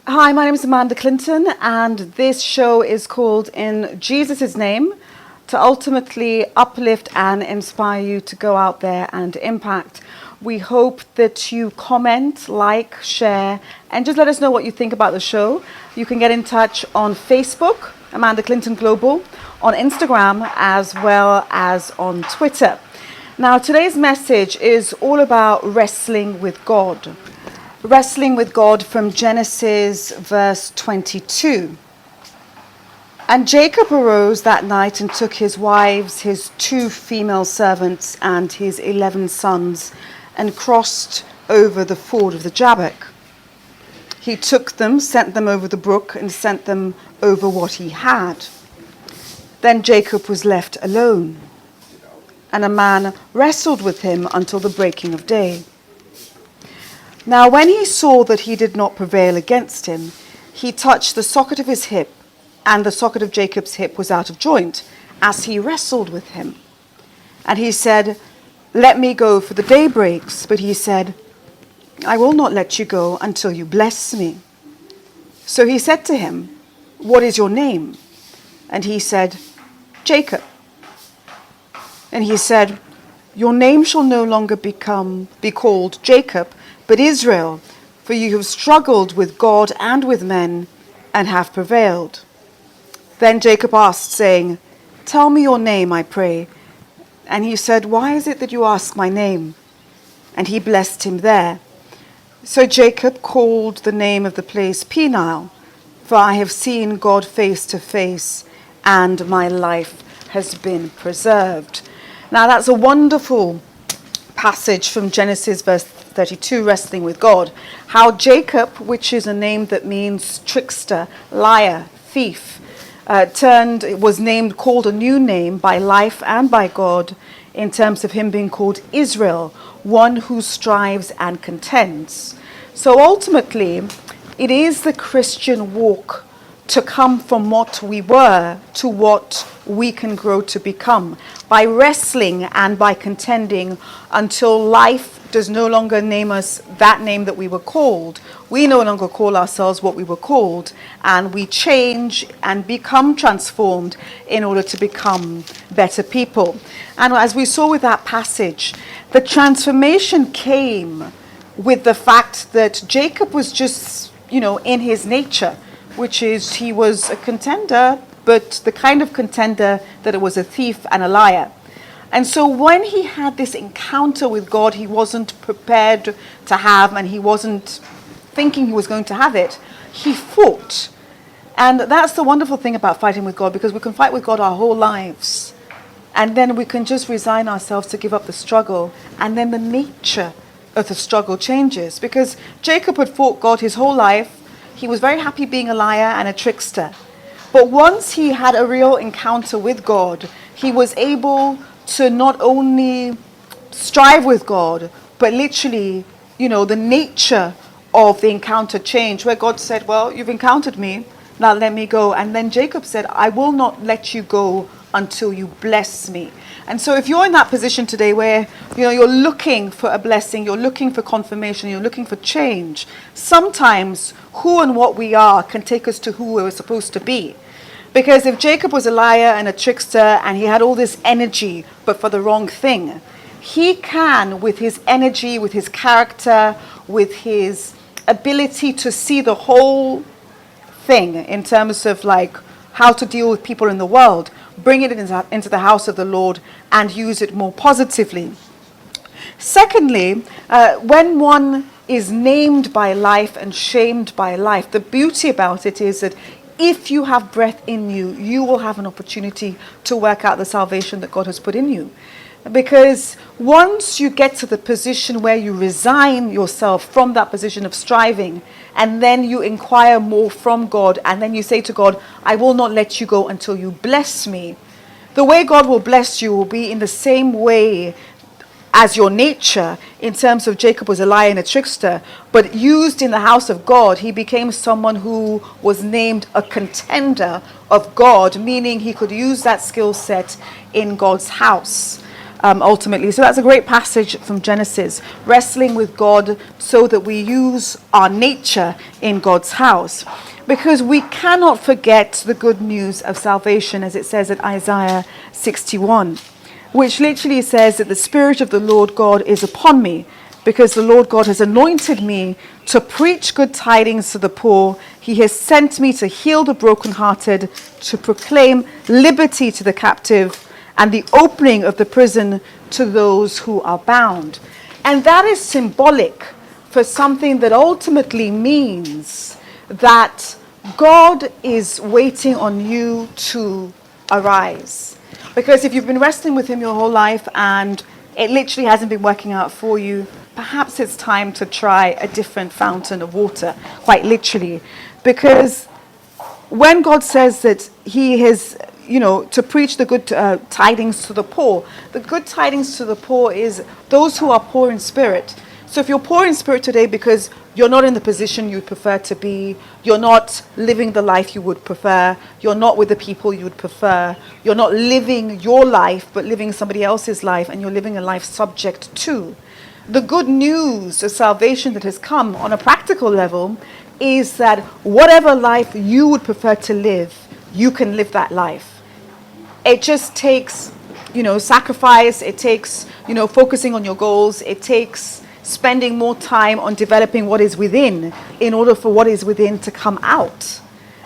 Hi, my name is Amanda Clinton, and this show is called In Jesus' Name, to ultimately uplift and inspire you to go out there and impact. We hope that you comment, like, share, and just let us know what you think about the show. You can get in touch on Facebook, Amanda Clinton Global, on Instagram, as well as on Twitter. Now, today's message is all about wrestling with God. Wrestling with God from Genesis verse 22. And Jacob arose that night and took his wives, his 2 female servants, and his 11 sons, and crossed over the ford of the Jabbok. He took them, sent them over the brook, and sent them over what he had. Then Jacob was left alone, and a man wrestled with him until the breaking of day. Now when he saw that he did not prevail against him, he touched the socket of his hip, and the socket of Jacob's hip was out of joint, as he wrestled with him. And he said, "Let me go, for the day breaks." But he said, "I will not let you go until you bless me." So he said to him, "What is your name?" And he said, "Jacob." And he said, "Your name shall no longer be called Jacob, but Israel, for you have struggled with God and with men, and have prevailed." Then Jacob asked, saying, "Tell me your name, I pray." And he said, "Why is it that you ask my name?" And he blessed him there. So Jacob called the name of the place Peniel, for I have seen God face to face, and my life has been preserved. Now that's a wonderful passage from Genesis verse 32, wrestling with God. How Jacob, which is a name that means trickster, liar, thief, called a new name by life and by God, in terms of him being called Israel, one who strives and contends. So ultimately, it is the Christian walk to come from what we were to what we can grow to become, by wrestling and by contending until life does no longer name us that name that we were called. We no longer call ourselves what we were called, and we change and become transformed in order to become better people. And as we saw with that passage, the transformation came with the fact that Jacob was just, in his nature, which is he was a contender, but the kind of contender that it was a thief and a liar. And so when he had this encounter with God, he wasn't prepared to have, and he wasn't thinking he was going to have it, he fought. And that's the wonderful thing about fighting with God, because we can fight with God our whole lives, and then we can just resign ourselves to give up the struggle, and then the nature of the struggle changes. Because Jacob had fought God his whole life. He was very happy being a liar and a trickster. But once he had a real encounter with God, he was able to not only strive with God, but literally, the nature of the encounter changed, where God said, "Well, you've encountered me, now let me go." And then Jacob said, "I will not let you go until you bless me." And so if you're in that position today where you're looking for a blessing, you're looking for confirmation, you're looking for change, sometimes who and what we are can take us to who we're supposed to be. Because if Jacob was a liar and a trickster and he had all this energy but for the wrong thing, he can, with his energy, with his character, with his ability to see the whole thing in terms of like how to deal with people in the world, bring it into the house of the Lord and use it more positively. Secondly, when one is named by life and shamed by life, the beauty about it is that if you have breath in you, you will have an opportunity to work out the salvation that God has put in you. Because once you get to the position where you resign yourself from that position of striving, and then you inquire more from God, and then you say to God, "I will not let you go until you bless me," the way God will bless you will be in the same way as your nature. In terms of Jacob was a liar and a trickster, but used in the house of God, he became someone who was named a contender of God, meaning he could use that skill set in God's house. ultimately. So that's a great passage from Genesis, wrestling with God so that we use our nature in God's house. Because we cannot forget the good news of salvation, as it says in Isaiah 61, which literally says that the Spirit of the Lord God is upon me, because the Lord God has anointed me to preach good tidings to the poor. He has sent me to heal the brokenhearted, to proclaim liberty to the captive, and the opening of the prison to those who are bound. And that is symbolic for something that ultimately means that God is waiting on you to arise. Because if you've been wrestling with him your whole life and it literally hasn't been working out for you, perhaps it's time to try a different fountain of water, quite literally. Because when God says that he has, to preach the good tidings to the poor, the good tidings to the poor is those who are poor in spirit. So if you're poor in spirit today because you're not in the position you'd prefer to be, you're not living the life you would prefer, you're not with the people you would prefer, you're not living your life but living somebody else's life, and you're living a life subject to. The good news of salvation that has come on a practical level is that whatever life you would prefer to live, you can live that life. It just takes, sacrifice. It takes, focusing on your goals. It takes spending more time on developing what is within in order for what is within to come out.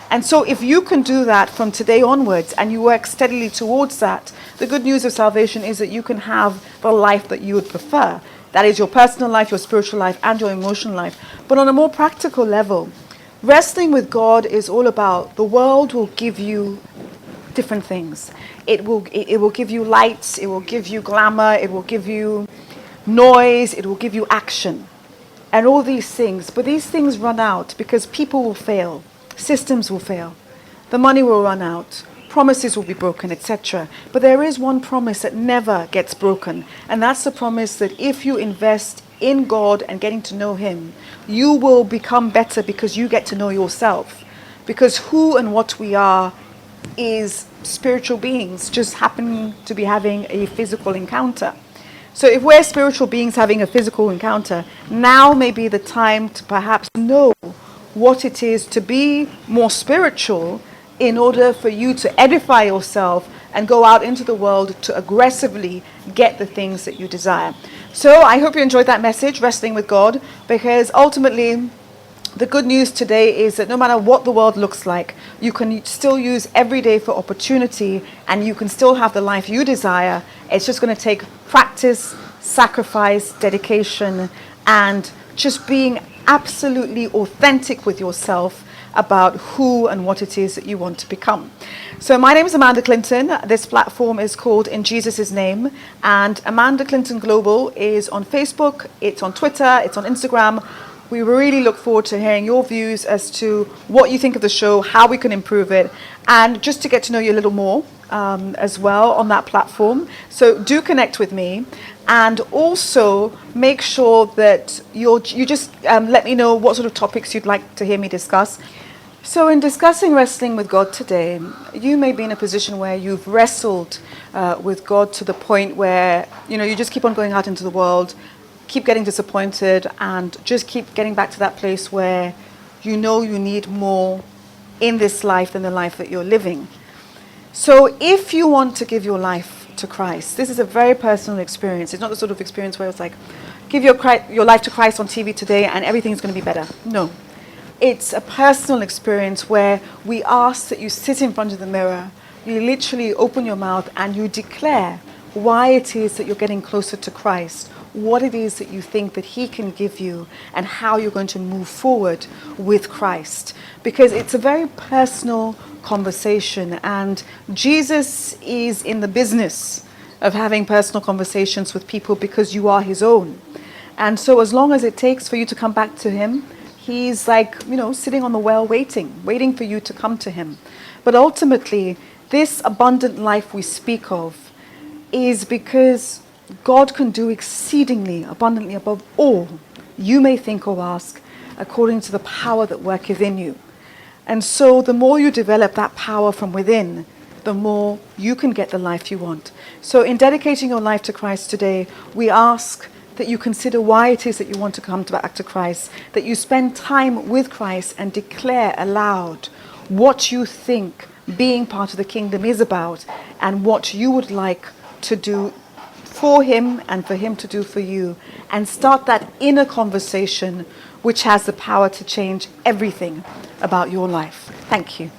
And so if you can do that from today onwards and you work steadily towards that, the good news of salvation is that you can have the life that you would prefer. That is your personal life, your spiritual life, and your emotional life. But on a more practical level, wrestling with God is all about the world will give you different things. It will give you lights, it will give you glamour, it will give you noise, it will give you action, and all these things. But these things run out because people will fail, systems will fail, the money will run out, promises will be broken, etc. But there is one promise that never gets broken, and that's the promise that if you invest in God and getting to know him, you will become better because you get to know yourself. Because who and what we are is spiritual beings just happening to be having a physical encounter. So if we're spiritual beings having a physical encounter, now may be the time to perhaps know what it is to be more spiritual in order for you to edify yourself and go out into the world to aggressively get the things that you desire. So I hope you enjoyed that message, Wrestling with God, because ultimately the good news today is that no matter what the world looks like, you can still use every day for opportunity and you can still have the life you desire. It's just going to take practice, sacrifice, dedication, and just being absolutely authentic with yourself about who and what it is that you want to become. So my name is Amanda Clinton. This platform is called In Jesus' Name, and Amanda Clinton Global is on Facebook, it's on Twitter, it's on Instagram. We really look forward to hearing your views as to what you think of the show, how we can improve it, and just to get to know you a little more as well on that platform. So do connect with me, and also make sure that you just let me know what sort of topics you'd like to hear me discuss. So in discussing wrestling with God today, you may be in a position where you've wrestled with God to the point where you just keep on going out into the world, keep getting disappointed, and just keep getting back to that place where you need more in this life than the life that you're living. So if you want to give your life to Christ, this is a very personal experience. It's not the sort of experience where it's like, give your life to Christ on TV today and everything's going to be better. No. It's a personal experience where we ask that you sit in front of the mirror, you literally open your mouth and you declare why it is that you're getting closer to Christ, what it is that you think that he can give you, and how you're going to move forward with Christ. Because it's a very personal conversation, and Jesus is in the business of having personal conversations with people because you are his own. And so as long as it takes for you to come back to him, he's like, sitting on the well waiting for you to come to him. But ultimately, this abundant life we speak of is because God can do exceedingly abundantly above all you may think or ask, according to the power that worketh in you. And so the more you develop that power from within, the more you can get the life you want. So in dedicating your life to Christ today, we ask that you consider why it is that you want to come back to Christ, that you spend time with Christ and declare aloud what you think being part of the kingdom is about and what you would like to do for him and for him to do for you, and start that inner conversation which has the power to change everything about your life. Thank you.